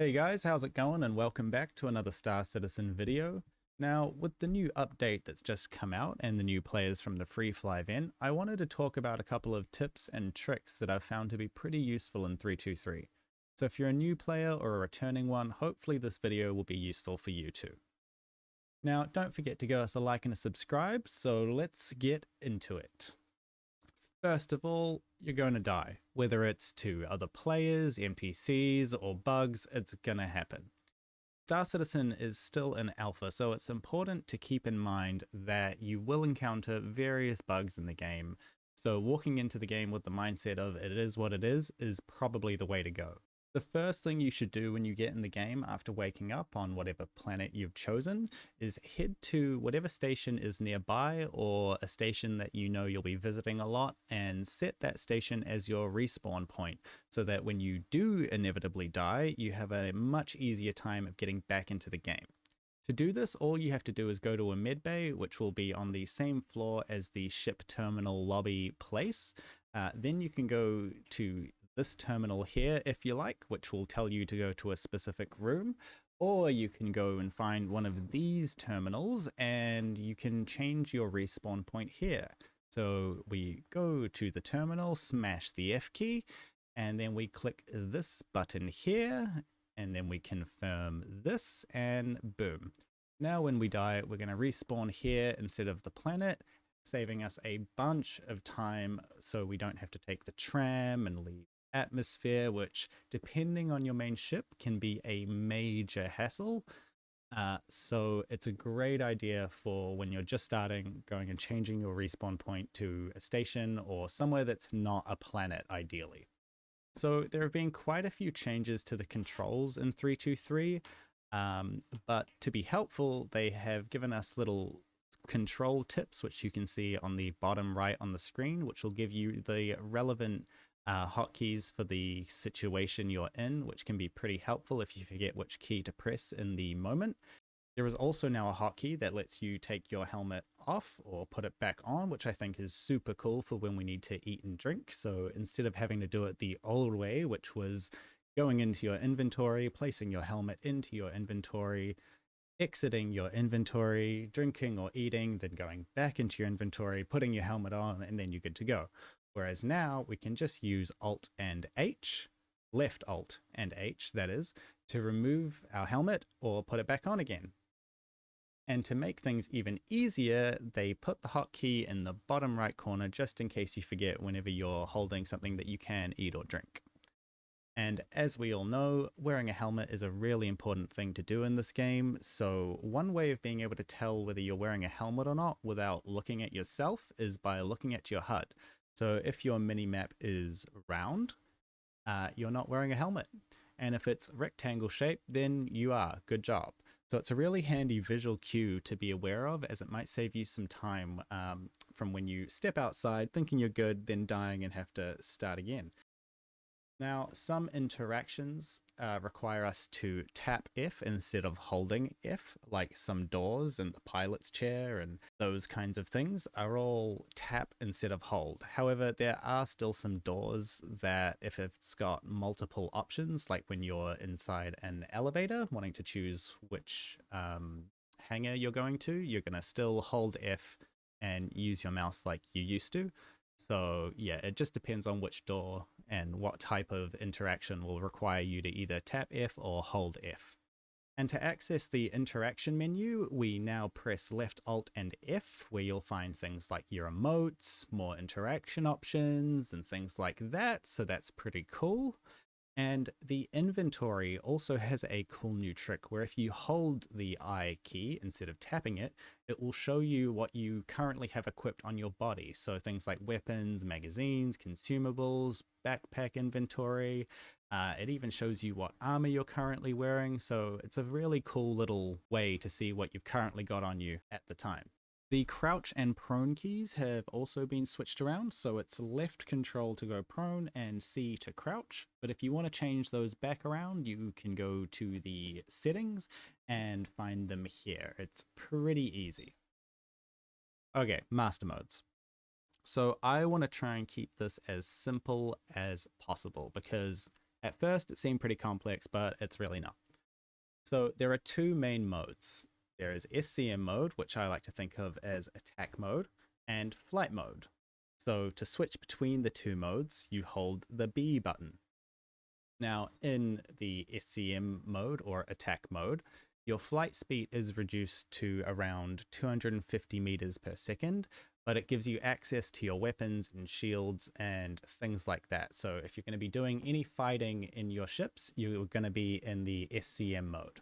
Hey guys, how's it going? And welcome back to another Star Citizen video. Now, with the new update that's just come out and the new players from the Free Fly event, I wanted to talk about a couple of tips and tricks that I've found to be pretty useful in 323. So if you're a new player or a returning one, hopefully this video will be useful for you too. Now, don't forget to give us a like and a subscribe, so let's get into it. First of all, you're going to die. Whether it's to other players, NPCs, or bugs, it's going to happen. Star Citizen is still in alpha, so it's important to keep in mind that you will encounter various bugs in the game. So walking into the game with the mindset of it is what it is probably the way to go. The first thing you should do when you get in the game after waking up on whatever planet you've chosen is head to whatever station is nearby or a station that you know you'll be visiting a lot and set that station as your respawn point so that when you do inevitably die, you have a much easier time of getting back into the game. To do this, all you have to do is go to a medbay, which will be on the same floor as the ship terminal lobby place. Then you can go to this terminal here if you like, which will tell you to go to a specific room, or you can go and find one of these terminals and you can change your respawn point here. So we go to the terminal, smash the F key, and then we click this button here, and then we confirm this, and boom. Now when we die, we're going to respawn here instead of the planet, saving us a bunch of time so we don't have to take the tram and leave atmosphere, which depending on your main ship can be a major hassle. So it's a great idea for when you're just starting, going and changing your respawn point to a station or somewhere that's not a planet ideally. So there have been quite a few changes to the controls in 323, but to be helpful, they have given us little control tips, which you can see on the bottom right on the screen, which will give you the relevant hotkeys for the situation you're in, which can be pretty helpful if you forget which key to press in the moment. There is also now a hotkey that lets you take your helmet off or put it back on, which I think is super cool for when we need to eat and drink. So instead of having to do it the old way, which was going into your inventory, placing your helmet into your inventory, exiting your inventory, drinking or eating, then going back into your inventory, putting your helmet on, and then you're good to go. Whereas now we can just use Alt and H, left Alt and H, that is, to remove our helmet or put it back on again. And to make things even easier, they put the hotkey in the bottom right corner just in case you forget whenever you're holding something that you can eat or drink. And as we all know, wearing a helmet is a really important thing to do in this game, so one way of being able to tell whether you're wearing a helmet or not without looking at yourself is by looking at your HUD. So if your minimap is round, you're not wearing a helmet. And if it's rectangle shape, then you are. Good job. So it's a really handy visual cue to be aware of, as it might save you some time from when you step outside thinking you're good, then dying and have to start again. Now, some interactions require us to tap F instead of holding F, like some doors and the pilot's chair and those kinds of things are all tap instead of hold. However, there are still some doors that if it's got multiple options, like when you're inside an elevator wanting to choose which hangar you're going to, you're going to still hold F and use your mouse like you used to. So yeah, it just depends on which door and what type of interaction will require you to either tap F or hold F. And to access the interaction menu, we now press left Alt and F, where you'll find things like your emotes, more interaction options, and things like that, so that's pretty cool. And the inventory also has a cool new trick where if you hold the I key instead of tapping it, it will show you what you currently have equipped on your body. So things like weapons, magazines, consumables, backpack inventory. It even shows you what armor you're currently wearing. So it's a really cool little way to see what you've currently got on you at the time. The crouch and prone keys have also been switched around, so it's left control to go prone and C to crouch. But if you want to change those back around, you can go to the settings and find them here. It's pretty easy. Okay, master modes. So I want to try and keep this as simple as possible because At first, it seemed pretty complex, but it's really not. So there are two main modes. There is SCM mode, which I like to think of as attack mode, and flight mode. So to switch between the two modes, you hold the B button. Now, in the SCM mode or attack mode, your flight speed is reduced to around 250 meters per second, but it gives you access to your weapons and shields and things like that. So if you're going to be doing any fighting in your ships, you're going to be in the SCM mode.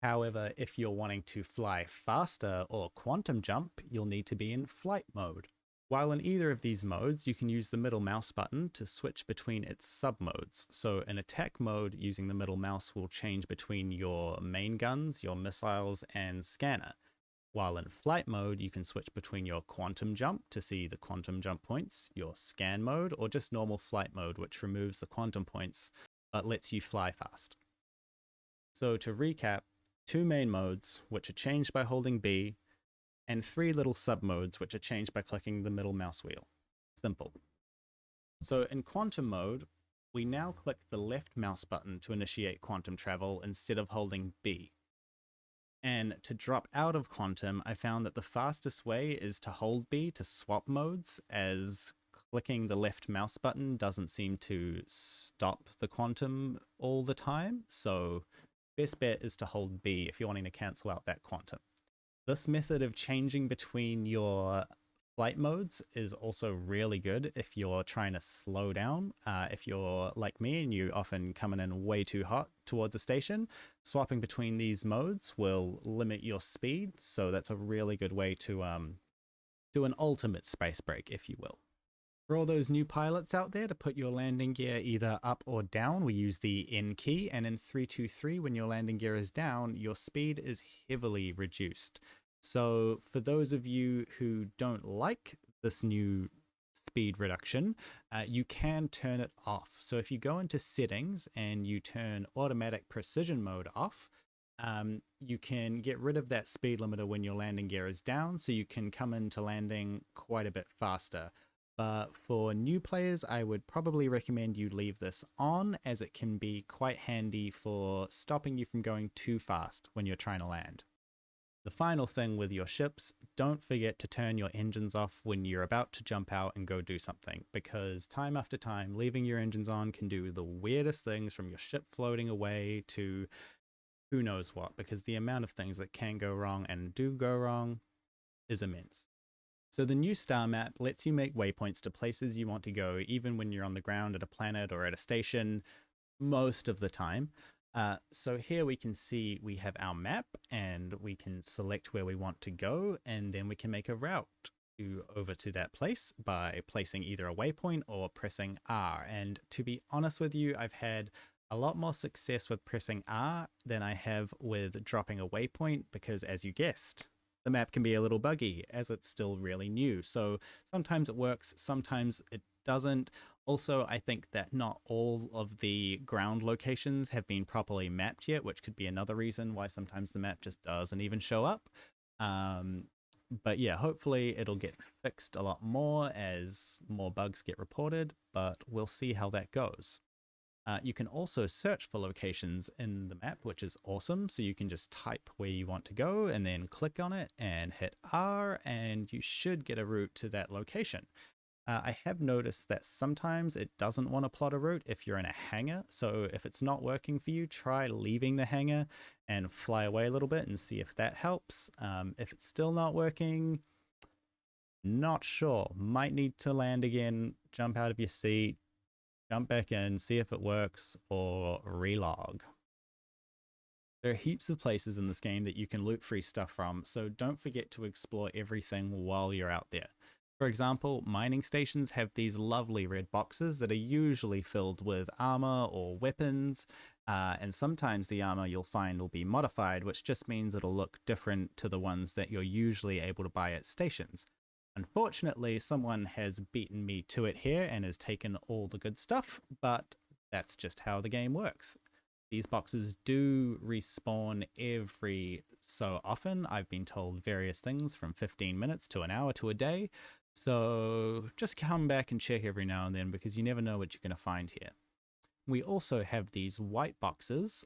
However, if you're wanting to fly faster or quantum jump, you'll need to be in flight mode. While in either of these modes, you can use the middle mouse button to switch between its sub-modes. So in attack mode, using the middle mouse will change between your main guns, your missiles, and scanner. While in flight mode, you can switch between your quantum jump to see the quantum jump points, your scan mode, or just normal flight mode, which removes the quantum points, but lets you fly fast. So to recap, two main modes, which are changed by holding B, and three little sub-modes, which are changed by clicking the middle mouse wheel. Simple. So in quantum mode, we now click the left mouse button to initiate quantum travel instead of holding B. And to drop out of quantum, I found that the fastest way is to hold B to swap modes, as clicking the left mouse button doesn't seem to stop the quantum all the time. So best bet is to hold B if you're wanting to cancel out that quantum. This method of changing between your flight modes is also really good if you're trying to slow down. If you're like me and you often coming in way too hot towards a station, swapping between these modes will limit your speed. So that's a really good way to do an ultimate space break, if you will. For all those new pilots out there, to put your landing gear either up or down, we use the N key, and in 323, when your landing gear is down, your speed is heavily reduced. So for those of you who don't like this new speed reduction, you can turn it off. So if you go into settings and you turn automatic precision mode off, you can get rid of that speed limiter when your landing gear is down, so you can come into landing quite a bit faster. But for new players, I would probably recommend you leave this on, as it can be quite handy for stopping you from going too fast when you're trying to land. The final thing with your ships, don't forget to turn your engines off when you're about to jump out and go do something, because time after time, leaving your engines on can do the weirdest things, from your ship floating away to who knows what, because the amount of things that can go wrong and do go wrong is immense. So the new star map lets you make waypoints to places you want to go, even when you're on the ground at a planet or at a station, most of the time. So here we can see we have our map, and we can select where we want to go, and then we can make a route over to that place by placing either a waypoint or pressing R. And to be honest with you, I've had a lot more success with pressing R than I have with dropping a waypoint, because as you guessed, the map can be a little buggy as it's still really new. So sometimes it works, sometimes it doesn't. Also, I think that not all of the ground locations have been properly mapped yet, which could be another reason why sometimes the map just doesn't even show up. But yeah, hopefully it'll get fixed a lot more as more bugs get reported, but we'll see how that goes. You can also search for locations in the map, which is awesome. So you can just type where you want to go and then click on it and hit R, and you should get a route to that location. I have noticed that sometimes it doesn't want to plot a route if you're in a hangar. So if it's not working for you, try leaving the hangar and fly away a little bit and see if that helps. If it's still not working, not sure. Might need to land again, jump out of your seat, jump back in, see if it works, or relog. There are heaps of places in this game that you can loot free stuff from, so don't forget to explore everything while you're out there. For example, mining stations have these lovely red boxes that are usually filled with armor or weapons, and sometimes the armor you'll find will be modified, which just means it'll look different to the ones that you're usually able to buy at stations. Unfortunately, someone has beaten me to it here and has taken all the good stuff, but that's just how the game works. These boxes do respawn every so often. I've been told various things from 15 minutes to an hour to a day. So just come back and check every now and then, because you never know what you're going to find here. We also have these white boxes,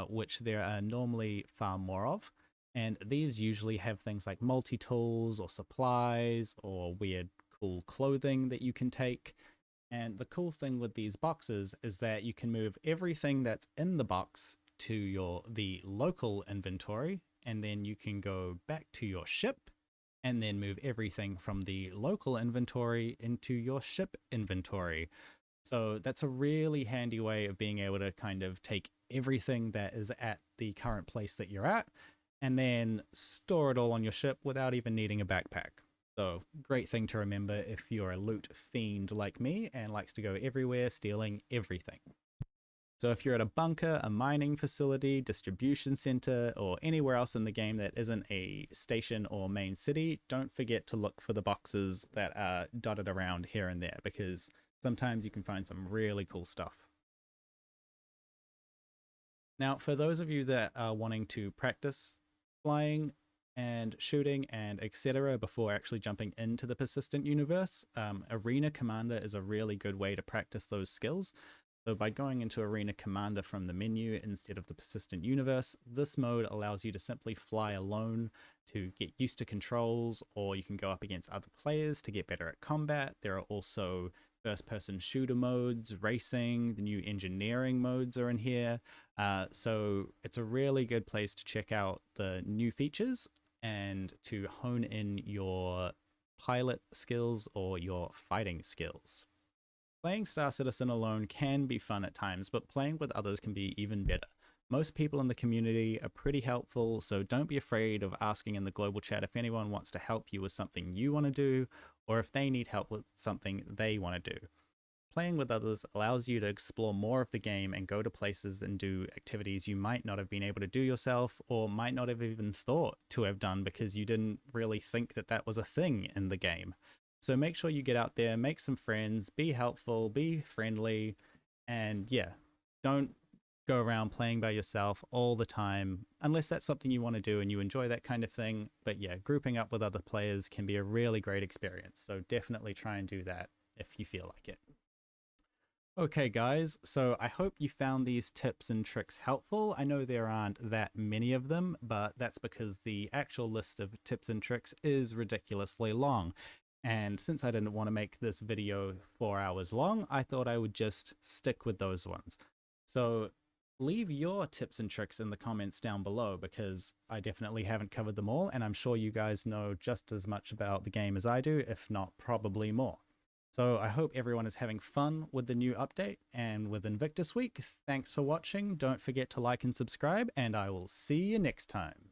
which there are normally far more of. And these usually have things like multi-tools or supplies or weird cool clothing that you can take. And the cool thing with these boxes is that you can move everything that's in the box to the local inventory, and then you can go back to your ship and then move everything from the local inventory into your ship inventory. So that's a really handy way of being able to kind of take everything that is at the current place that you're at and then store it all on your ship without even needing a backpack. So great thing to remember if you're a loot fiend like me and likes to go everywhere stealing everything. So if you're at a bunker, a mining facility, distribution center, or anywhere else in the game that isn't a station or main city, don't forget to look for the boxes that are dotted around here and there, because sometimes you can find some really cool stuff. Now, for those of you that are wanting to practice flying and shooting and etc. before actually jumping into the persistent universe, Arena Commander is a really good way to practice those skills. So by going into Arena Commander from the menu instead of the persistent universe, this mode allows you to simply fly alone to get used to controls, or you can go up against other players to get better at combat. There are also first-person shooter modes, racing, the new engineering modes are in here. So it's a really good place to check out the new features and to hone in your pilot skills or your fighting skills. Playing Star Citizen alone can be fun at times, but playing with others can be even better. Most people in the community are pretty helpful, so don't be afraid of asking in the global chat if anyone wants to help you with something you want to do, or if they need help with something they want to do. Playing with others allows you to explore more of the game and go to places and do activities you might not have been able to do yourself, or might not have even thought to have done because you didn't really think that that was a thing in the game. So make sure you get out there, make some friends, be helpful, be friendly, and yeah, don't go around playing by yourself all the time, unless that's something you want to do and you enjoy that kind of thing. But yeah, grouping up with other players can be a really great experience, so definitely try and do that if you feel like it. Okay guys, so I hope you found these tips and tricks helpful. I know there aren't that many of them, but that's because the actual list of tips and tricks is ridiculously long. And since I didn't want to make this video 4 hours long, I thought I would just stick with those ones. So leave your tips and tricks in the comments down below, because I definitely haven't covered them all, and I'm sure you guys know just as much about the game as I do, if not probably more. So I hope everyone is having fun with the new update and with Invictus Week. Thanks for watching. Don't forget to like and subscribe, and I will see you next time.